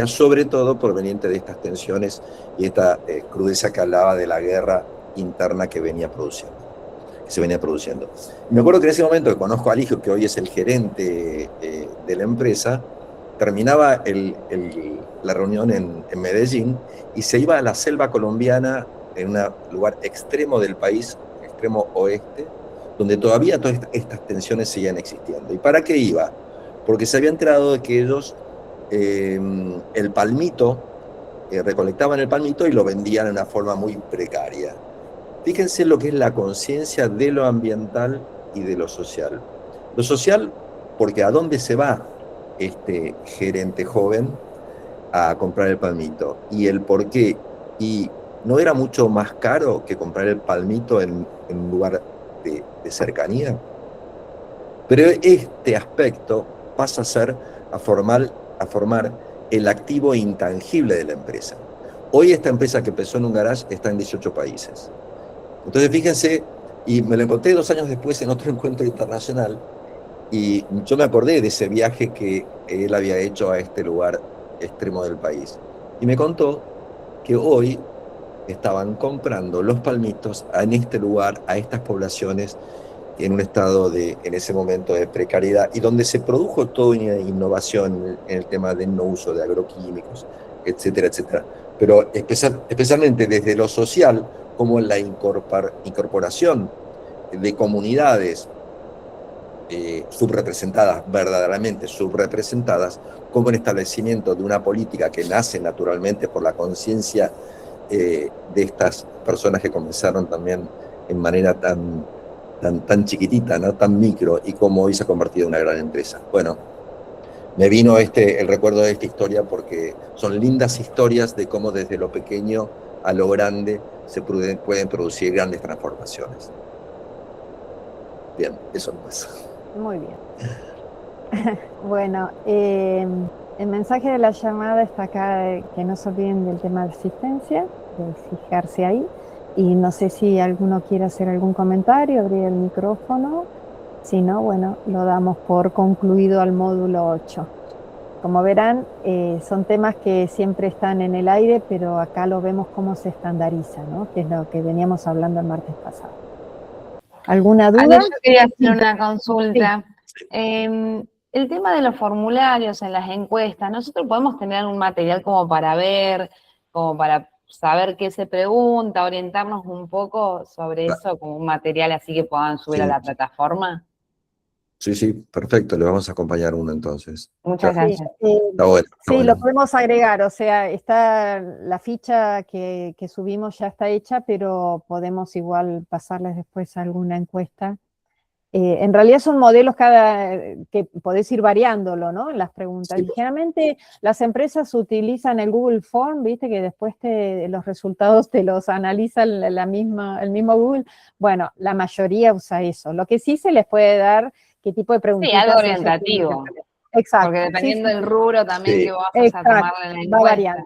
sobre todo proveniente de estas tensiones y esta crudeza que hablaba de la guerra interna que se venía produciendo. Y me acuerdo que en ese momento que conozco al hijo, que hoy es el gerente de la empresa, terminaba la reunión en Medellín y se iba a la selva colombiana, en un lugar extremo del país, extremo oeste, donde todavía todas estas tensiones seguían existiendo. ¿Y para qué iba? Porque se había enterado de que ellos el palmito, recolectaban el palmito y lo vendían de una forma muy precaria. Fíjense lo que es la conciencia de lo ambiental y de lo social. Lo social, porque ¿a dónde se va este gerente joven a comprar el palmito? Y el por qué. Y no era mucho más caro que comprar el palmito en un lugar de cercanía. Pero este aspecto pasa a formar el activo intangible de la empresa. Hoy esta empresa que empezó en un garage está en 18 países. Entonces fíjense, y me lo encontré 2 años después en otro encuentro internacional, y yo me acordé de ese viaje que él había hecho a este lugar extremo del país. Y me contó que hoy estaban comprando los palmitos en este lugar, a estas poblaciones, en un estado en ese momento de precariedad, y donde se produjo toda una innovación en el tema del no uso de agroquímicos, etcétera, etcétera. Pero especialmente desde lo social, como la incorporación de comunidades subrepresentadas, verdaderamente subrepresentadas, como el establecimiento de una política que nace naturalmente por la conciencia de estas personas que comenzaron también en manera tan chiquitita, ¿no? Tan micro, y cómo hoy se ha convertido en una gran empresa. Bueno, me vino el recuerdo de esta historia porque son lindas historias de cómo desde lo pequeño a lo grande se pueden producir grandes transformaciones. Bien, eso no pasa. Muy bien. Bueno, el mensaje de la llamada está acá, que no se olviden del tema de asistencia, de fijarse ahí. Y no sé si alguno quiere hacer algún comentario, abrir el micrófono. Si no, bueno, lo damos por concluido al módulo 8. Como verán, son temas que siempre están en el aire, pero acá lo vemos cómo se estandariza, ¿no? Que es lo que veníamos hablando el martes pasado. ¿Alguna duda? Ale, yo quería hacer una consulta. Sí. El tema de los formularios en las encuestas, ¿nosotros podemos tener un material como para ver, como para saber qué se pregunta, orientarnos un poco sobre eso, como un material así que puedan subir a la plataforma? Sí, sí, perfecto, le vamos a acompañar uno entonces. Muchas gracias. Está bueno, sí, bueno. Lo podemos agregar, o sea, está la ficha que subimos ya está hecha, pero podemos igual pasarles después alguna encuesta. En realidad son modelos que podés ir variándolo, ¿no? En las preguntas. Sí. Generalmente las empresas utilizan el Google Form, viste, que después los resultados te los analiza el mismo Google. Bueno, la mayoría usa eso. Lo que sí se les puede dar qué tipo de preguntas. Sí, algo orientativo. Exacto. Porque dependiendo del rubro también que vos vas a tomar en la encuesta. Va variando.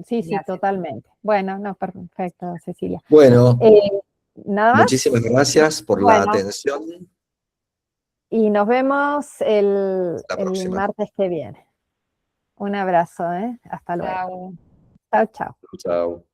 Sí, totalmente. Bueno, no, perfecto, Cecilia. Bueno. ¿Nada más? Muchísimas gracias por la atención. Y nos vemos el martes que viene. Un abrazo, ¿eh? Hasta luego. Chao. Chao, chao. Chao.